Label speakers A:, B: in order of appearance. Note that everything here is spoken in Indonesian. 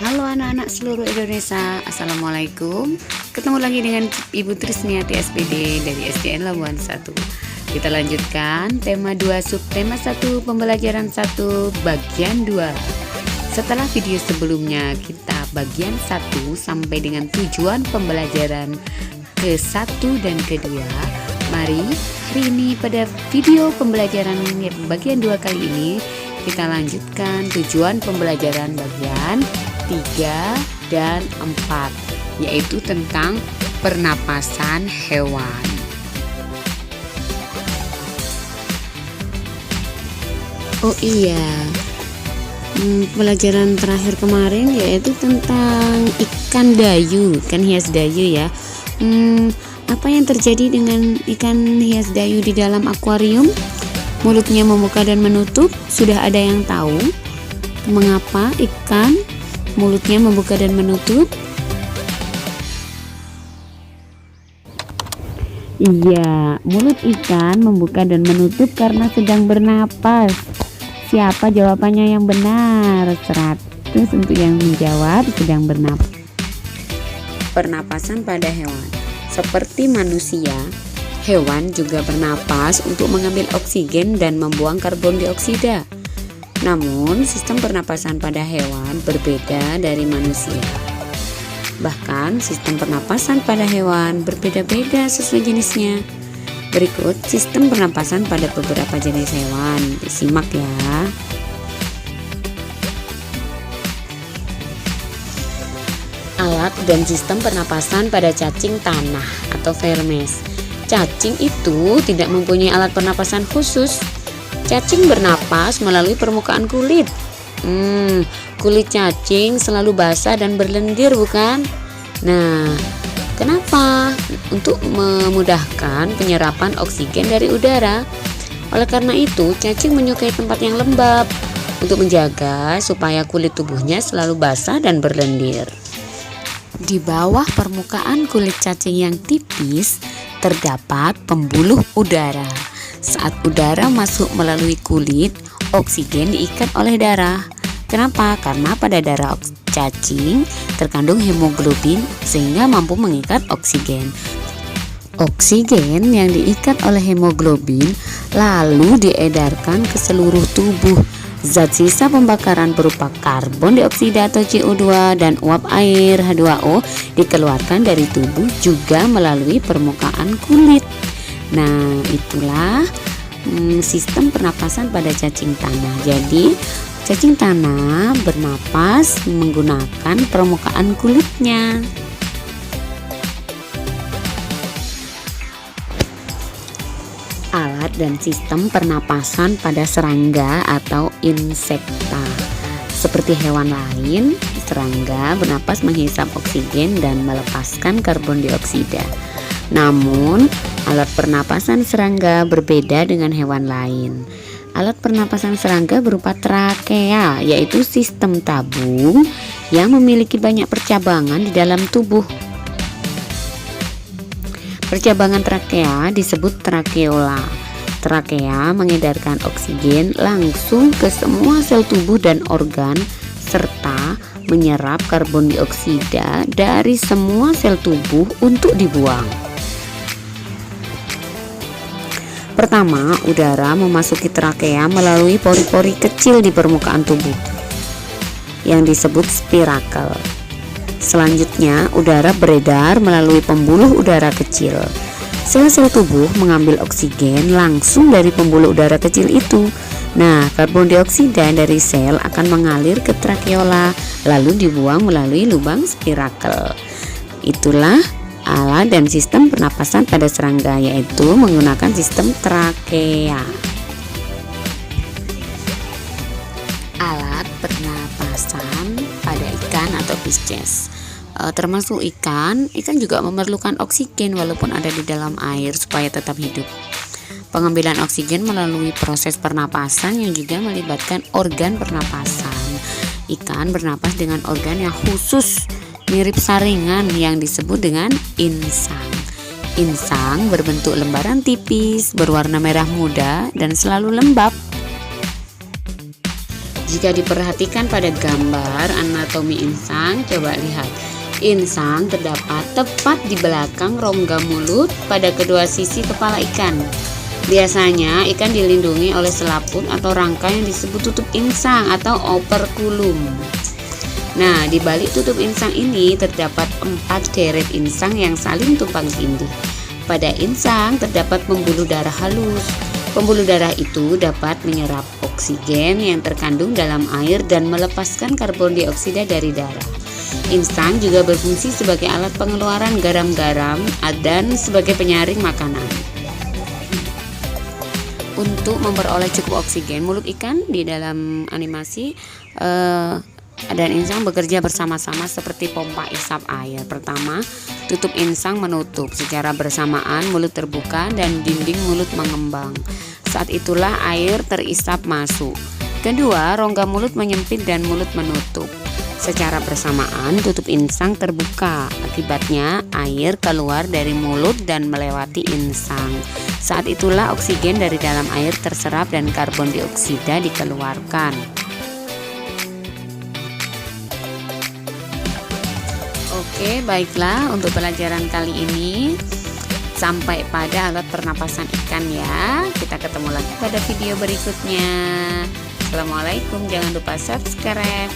A: Halo anak-anak seluruh Indonesia, Assalamualaikum. Ketemu lagi dengan Ibu Trisniati SPD dari SDN Labuan 1. Kita lanjutkan tema 2 subtema 1 pembelajaran 1 bagian 2. Setelah video sebelumnya kita bagian 1 sampai dengan tujuan pembelajaran ke-1 dan ke-2. Mari hari ini pada video pembelajaran bagian 2 kali ini kita lanjutkan tujuan pembelajaran bagian 3 dan 4, yaitu tentang pernapasan hewan. Oh iya, pelajaran terakhir kemarin yaitu tentang ikan dayu, ikan hias dayu ya. Apa yang terjadi dengan ikan hias dayu di dalam akuarium? Mulutnya membuka dan menutup. Sudah ada yang tahu mengapa ikan mulutnya membuka dan menutup? Iya, mulut ikan membuka dan menutup karena sedang bernapas. Siapa jawabannya yang benar? 100 untuk yang menjawab sedang bernapas. Pernapasan pada hewan. Seperti manusia, hewan juga bernapas untuk mengambil oksigen dan membuang karbon dioksida. Namun, sistem pernapasan pada hewan berbeda dari manusia. Bahkan, sistem pernapasan pada hewan berbeda-beda sesuai jenisnya. Berikut sistem pernapasan pada beberapa jenis hewan. Disimak ya. Alat dan sistem pernapasan pada cacing tanah atau vermes. Cacing itu tidak mempunyai alat pernapasan khusus. Cacing bernapas melalui permukaan kulit. Kulit cacing selalu basah dan berlendir, bukan? Nah, kenapa? Untuk memudahkan penyerapan oksigen dari udara. Oleh karena itu, cacing menyukai tempat yang lembab untuk menjaga supaya kulit tubuhnya selalu basah dan berlendir. Di bawah permukaan kulit cacing yang tipis terdapat pembuluh udara. Saat udara masuk melalui kulit, oksigen diikat oleh darah. Kenapa? Karena pada darah cacing terkandung hemoglobin sehingga mampu mengikat oksigen. Oksigen yang diikat oleh hemoglobin lalu diedarkan ke seluruh tubuh. Zat sisa pembakaran berupa karbon dioksida atau CO2 dan uap air H2O dikeluarkan dari tubuh juga melalui permukaan kulit. Nah, itulah sistem pernapasan pada cacing tanah. Jadi, cacing tanah bernapas menggunakan permukaan kulitnya. Alat dan sistem pernapasan pada serangga atau insekta. Seperti hewan lain, serangga bernapas menghisap oksigen dan melepaskan karbon dioksida. Namun, alat pernapasan serangga berbeda dengan hewan lain. Alat pernapasan serangga berupa trakea, yaitu sistem tabung yang memiliki banyak percabangan di dalam tubuh. Percabangan trakea disebut trakeola. Trakea mengedarkan oksigen langsung ke semua sel tubuh dan organ serta menyerap karbon dioksida dari semua sel tubuh untuk dibuang. Pertama, udara memasuki trakea melalui pori-pori kecil di permukaan tubuh yang disebut spirakel. Selanjutnya, udara beredar melalui pembuluh udara kecil. Sel-sel tubuh mengambil oksigen langsung dari pembuluh udara kecil itu. Nah, karbon dioksida dari sel akan mengalir ke trakeola lalu dibuang melalui lubang spirakel. Itulah alat dan sistem pernapasan pada serangga, yaitu menggunakan sistem trakea. Alat pernapasan pada ikan atau Pisces. Termasuk ikan juga memerlukan oksigen walaupun ada di dalam air supaya tetap hidup. Pengambilan oksigen melalui proses pernapasan yang juga melibatkan organ pernapasan. Ikan bernapas dengan organ yang khusus mirip saringan yang disebut dengan insang. Insang berbentuk lembaran tipis, berwarna merah muda dan selalu lembab. Jika diperhatikan pada gambar anatomi insang, coba lihat. Insang terdapat tepat di belakang rongga mulut pada kedua sisi kepala ikan. Biasanya ikan dilindungi oleh selaput atau rangka yang disebut tutup insang atau operculum. Nah, di balik tutup insang ini terdapat 4 deret insang yang saling tumpang tindih. Pada insang terdapat pembuluh darah halus. Pembuluh darah itu dapat menyerap oksigen yang terkandung dalam air dan melepaskan karbon dioksida dari darah. Insang juga berfungsi sebagai alat pengeluaran garam-garam dan sebagai penyaring makanan. Untuk memperoleh cukup oksigen, mulut ikan di dalam animasi dan insang bekerja bersama-sama seperti pompa isap air. Pertama, tutup insang menutup. Secara bersamaan mulut terbuka dan dinding mulut mengembang. Saat itulah air terisap masuk. Kedua, rongga mulut menyempit dan mulut menutup. Secara bersamaan tutup insang terbuka. Akibatnya air keluar dari mulut dan melewati insang. Saat itulah oksigen dari dalam air terserap dan karbon dioksida dikeluarkan. Oke, baiklah, untuk pelajaran kali ini sampai pada alat pernapasan ikan ya. Kita ketemu lagi pada video berikutnya. Assalamualaikum, jangan lupa subscribe.